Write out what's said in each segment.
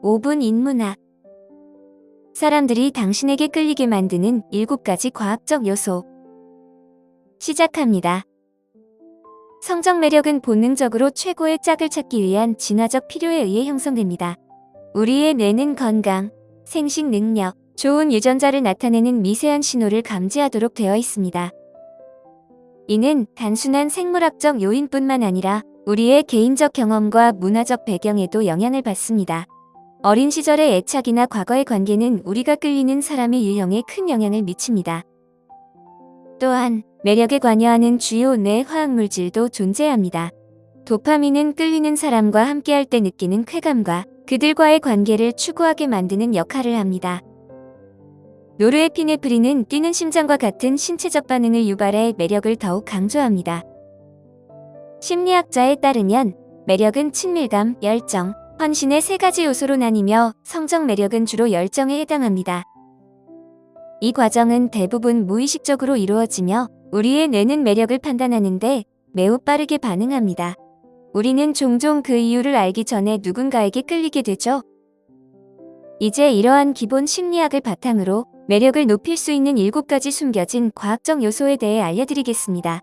5분 인문학. 사람들이 당신에게 끌리게 만드는 7가지 과학적 요소. 시작합니다. 성적 매력은 본능적으로 최고의 짝을 찾기 위한 진화적 필요에 의해 형성됩니다. 우리의 뇌는 건강, 생식 능력, 좋은 유전자를 나타내는 미세한 신호를 감지하도록 되어 있습니다. 이는 단순한 생물학적 요인뿐만 아니라 우리의 개인적 경험과 문화적 배경에도 영향을 받습니다. 어린 시절의 애착이나 과거의 관계는 우리가 끌리는 사람의 유형에 큰 영향을 미칩니다. 또한 매력에 관여하는 주요 뇌 화학물질도 존재합니다. 도파민은 끌리는 사람과 함께할 때 느끼는 쾌감과 그들과의 관계를 추구하게 만드는 역할을 합니다. 노르에피네프린은 뛰는 심장과 같은 신체적 반응을 유발해 매력을 더욱 강조합니다. 심리학자에 따르면 매력은 친밀감, 열정, 헌신의 3가지 요소로 나뉘며 성적 매력은 주로 열정에 해당합니다. 이 과정은 대부분 무의식적으로 이루어지며 우리의 뇌는 매력을 판단하는데 매우 빠르게 반응합니다. 우리는 종종 그 이유를 알기 전에 누군가에게 끌리게 되죠. 이제 이러한 기본 심리학을 바탕으로 매력을 높일 수 있는 7가지 숨겨진 과학적 요소에 대해 알려드리겠습니다.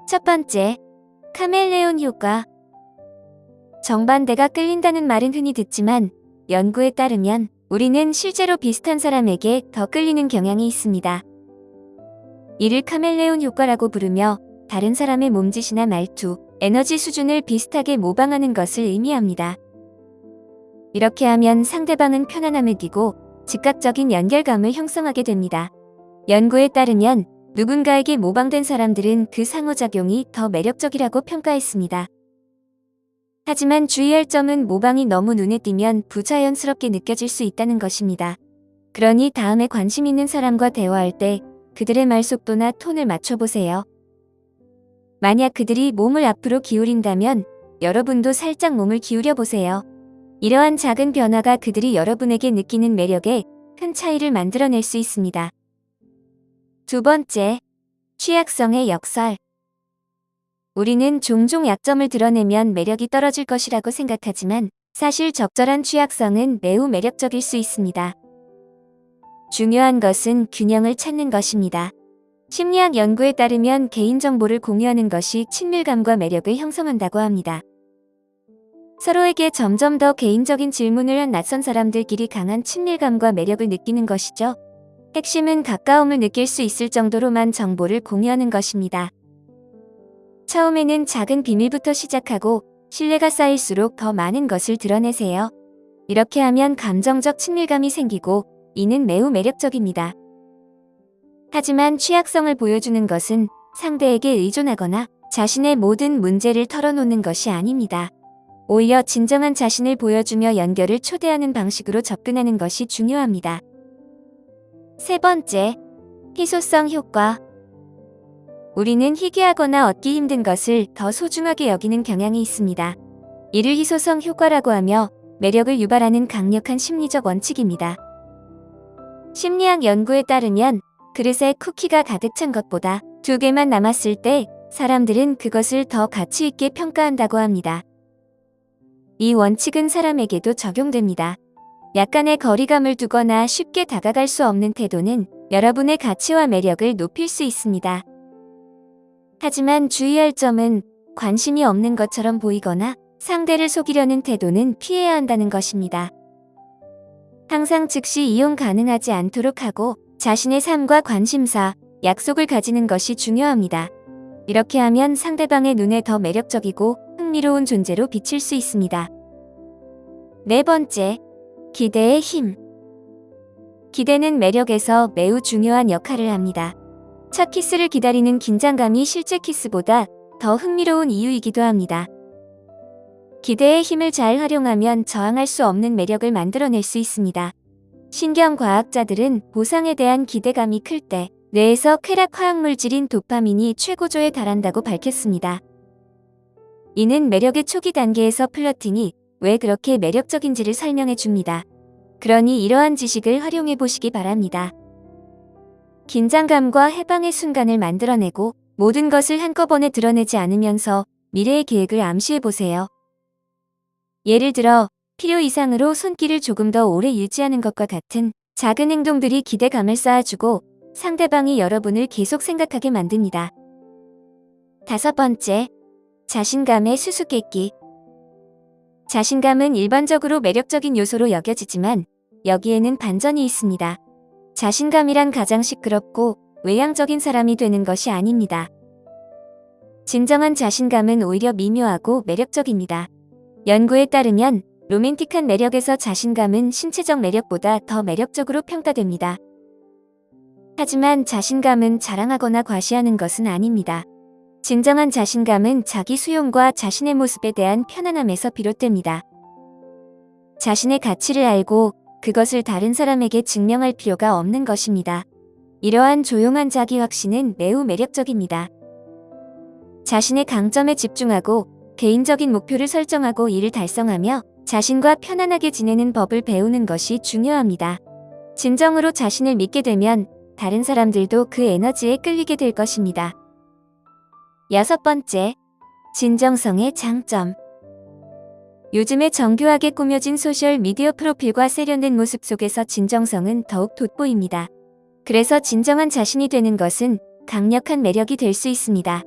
첫 번째, 카멜레온 효과. 정반대가 끌린다는 말은 흔히 듣지만 연구에 따르면 우리는 실제로 비슷한 사람에게 더 끌리는 경향이 있습니다. 이를 카멜레온 효과라고 부르며 다른 사람의 몸짓이나 말투, 에너지 수준을 비슷하게 모방하는 것을 의미합니다. 이렇게 하면 상대방은 편안함을 느끼고 즉각적인 연결감을 형성하게 됩니다. 연구에 따르면 누군가에게 모방된 사람들은 그 상호작용이 더 매력적이라고 평가했습니다. 하지만 주의할 점은 모방이 너무 눈에 띄면 부자연스럽게 느껴질 수 있다는 것입니다. 그러니 다음에 관심 있는 사람과 대화할 때 그들의 말 속도나 톤을 맞춰보세요. 만약 그들이 몸을 앞으로 기울인다면 여러분도 살짝 몸을 기울여 보세요. 이러한 작은 변화가 그들이 여러분에게 느끼는 매력에 큰 차이를 만들어낼 수 있습니다. 두 번째, 취약성의 역설. 우리는 종종 약점을 드러내면 매력이 떨어질 것이라고 생각하지만 사실 적절한 취약성은 매우 매력적일 수 있습니다. 중요한 것은 균형을 찾는 것입니다. 심리학 연구에 따르면 개인정보를 공유하는 것이 친밀감과 매력을 형성한다고 합니다. 서로에게 점점 더 개인적인 질문을 한 낯선 사람들끼리 강한 친밀감과 매력을 느끼는 것이죠. 핵심은 가까움을 느낄 수 있을 정도로만 정보를 공유하는 것입니다. 처음에는 작은 비밀부터 시작하고 신뢰가 쌓일수록 더 많은 것을 드러내세요. 이렇게 하면 감정적 친밀감이 생기고 이는 매우 매력적입니다. 하지만 취약성을 보여주는 것은 상대에게 의존하거나 자신의 모든 문제를 털어놓는 것이 아닙니다. 오히려 진정한 자신을 보여주며 연결을 초대하는 방식으로 접근하는 것이 중요합니다. 세 번째, 희소성 효과. 우리는 희귀하거나 얻기 힘든 것을 더 소중하게 여기는 경향이 있습니다. 이를 희소성 효과라고 하며 매력을 유발하는 강력한 심리적 원칙입니다. 심리학 연구에 따르면 그릇에 쿠키가 가득 찬 것보다 2개만 남았을 때 사람들은 그것을 더 가치 있게 평가한다고 합니다. 이 원칙은 사람에게도 적용됩니다. 약간의 거리감을 두거나 쉽게 다가갈 수 없는 태도는 여러분의 가치와 매력을 높일 수 있습니다. 하지만 주의할 점은 관심이 없는 것처럼 보이거나 상대를 속이려는 태도는 피해야 한다는 것입니다. 항상 즉시 이용 가능하지 않도록 하고 자신의 삶과 관심사, 약속을 가지는 것이 중요합니다. 이렇게 하면 상대방의 눈에 더 매력적이고 흥미로운 존재로 비칠 수 있습니다. 네 번째, 기대의 힘. 기대는 매력에서 매우 중요한 역할을 합니다. 첫 키스를 기다리는 긴장감이 실제 키스보다 더 흥미로운 이유이기도 합니다. 기대의 힘을 잘 활용하면 저항할 수 없는 매력을 만들어낼 수 있습니다. 신경과학자들은 보상에 대한 기대감이 클 때 뇌에서 쾌락 화학물질인 도파민이 최고조에 달한다고 밝혔습니다. 이는 매력의 초기 단계에서 플러팅이 왜 그렇게 매력적인지를 설명해 줍니다. 그러니 이러한 지식을 활용해 보시기 바랍니다. 긴장감과 해방의 순간을 만들어내고 모든 것을 한꺼번에 드러내지 않으면서 미래의 계획을 암시해 보세요. 예를 들어 필요 이상으로 손길을 조금 더 오래 유지하는 것과 같은 작은 행동들이 기대감을 쌓아주고 상대방이 여러분을 계속 생각하게 만듭니다. 5번째, 자신감의 수수께끼. 자신감은 일반적으로 매력적인 요소로 여겨지지만 여기에는 반전이 있습니다. 자신감이란 가장 시끄럽고 외향적인 사람이 되는 것이 아닙니다. 진정한 자신감은 오히려 미묘하고 매력적입니다. 연구에 따르면 로맨틱한 매력에서 자신감은 신체적 매력보다 더 매력적으로 평가됩니다. 하지만 자신감은 자랑하거나 과시하는 것은 아닙니다. 진정한 자신감은 자기 수용과 자신의 모습에 대한 편안함에서 비롯됩니다. 자신의 가치를 알고 그것을 다른 사람에게 증명할 필요가 없는 것입니다. 이러한 조용한 자기 확신은 매우 매력적입니다. 자신의 강점에 집중하고 개인적인 목표를 설정하고 이를 달성하며 자신과 편안하게 지내는 법을 배우는 것이 중요합니다. 진정으로 자신을 믿게 되면 다른 사람들도 그 에너지에 끌리게 될 것입니다. 6번째, 진정성의 장점. 요즘에 정교하게 꾸며진 소셜 미디어 프로필과 세련된 모습 속에서 진정성은 더욱 돋보입니다. 그래서 진정한 자신이 되는 것은 강력한 매력이 될 수 있습니다.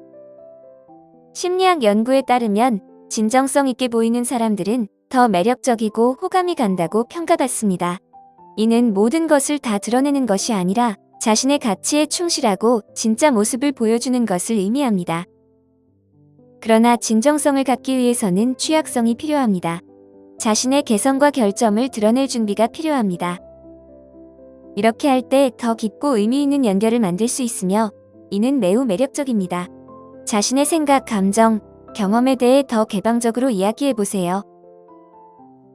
심리학 연구에 따르면 진정성 있게 보이는 사람들은 더 매력적이고 호감이 간다고 평가받습니다. 이는 모든 것을 다 드러내는 것이 아니라 자신의 가치에 충실하고 진짜 모습을 보여주는 것을 의미합니다. 그러나 진정성을 갖기 위해서는 취약성이 필요합니다. 자신의 개성과 결점을 드러낼 준비가 필요합니다. 이렇게 할 때 더 깊고 의미 있는 연결을 만들 수 있으며 이는 매우 매력적입니다. 자신의 생각, 감정, 경험에 대해 더 개방적으로 이야기해보세요.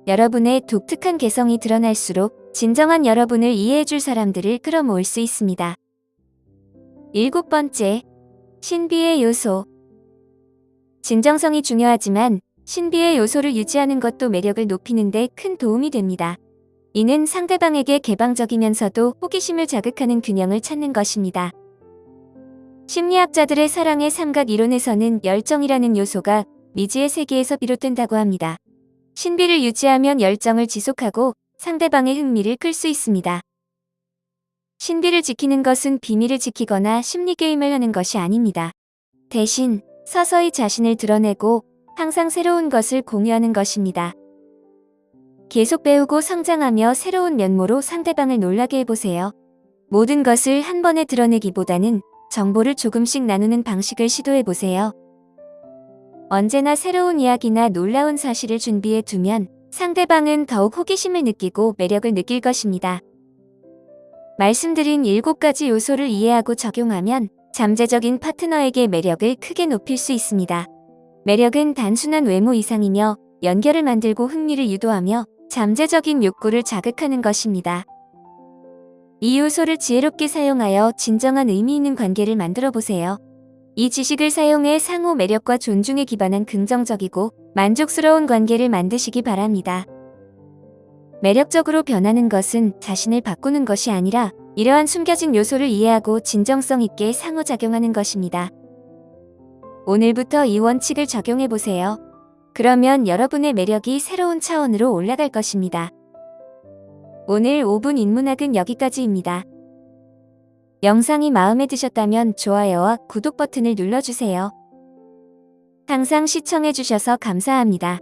여러분의 독특한 개성이 드러날수록 진정한 여러분을 이해해줄 사람들을 끌어모을 수 있습니다. 7번째, 신비의 요소. 진정성이 중요하지만 신비의 요소를 유지하는 것도 매력을 높이는 데 큰 도움이 됩니다. 이는 상대방에게 개방적이면서도 호기심을 자극하는 균형을 찾는 것입니다. 심리학자들의 사랑의 삼각 이론에서는 열정이라는 요소가 미지의 세계에서 비롯된다고 합니다. 신비를 유지하면 열정을 지속하고 상대방의 흥미를 끌 수 있습니다. 신비를 지키는 것은 비밀을 지키거나 심리 게임을 하는 것이 아닙니다. 대신 서서히 자신을 드러내고 항상 새로운 것을 공유하는 것입니다. 계속 배우고 성장하며 새로운 면모로 상대방을 놀라게 해보세요. 모든 것을 한 번에 드러내기보다는 정보를 조금씩 나누는 방식을 시도해보세요. 언제나 새로운 이야기나 놀라운 사실을 준비해 두면 상대방은 더욱 호기심을 느끼고 매력을 느낄 것입니다. 말씀드린 7가지 요소를 이해하고 적용하면 잠재적인 파트너에게 매력을 크게 높일 수 있습니다. 매력은 단순한 외모 이상이며 연결을 만들고 흥미를 유도하며 잠재적인 욕구를 자극하는 것입니다. 이 요소를 지혜롭게 사용하여 진정한 의미 있는 관계를 만들어 보세요. 이 지식을 사용해 상호 매력과 존중에 기반한 긍정적이고 만족스러운 관계를 만드시기 바랍니다. 매력적으로 변하는 것은 자신을 바꾸는 것이 아니라 이러한 숨겨진 요소를 이해하고 진정성 있게 상호작용하는 것입니다. 오늘부터 이 원칙을 적용해 보세요. 그러면 여러분의 매력이 새로운 차원으로 올라갈 것입니다. 오늘 5분 인문학은 여기까지입니다. 영상이 마음에 드셨다면 좋아요와 구독 버튼을 눌러주세요. 항상 시청해주셔서 감사합니다.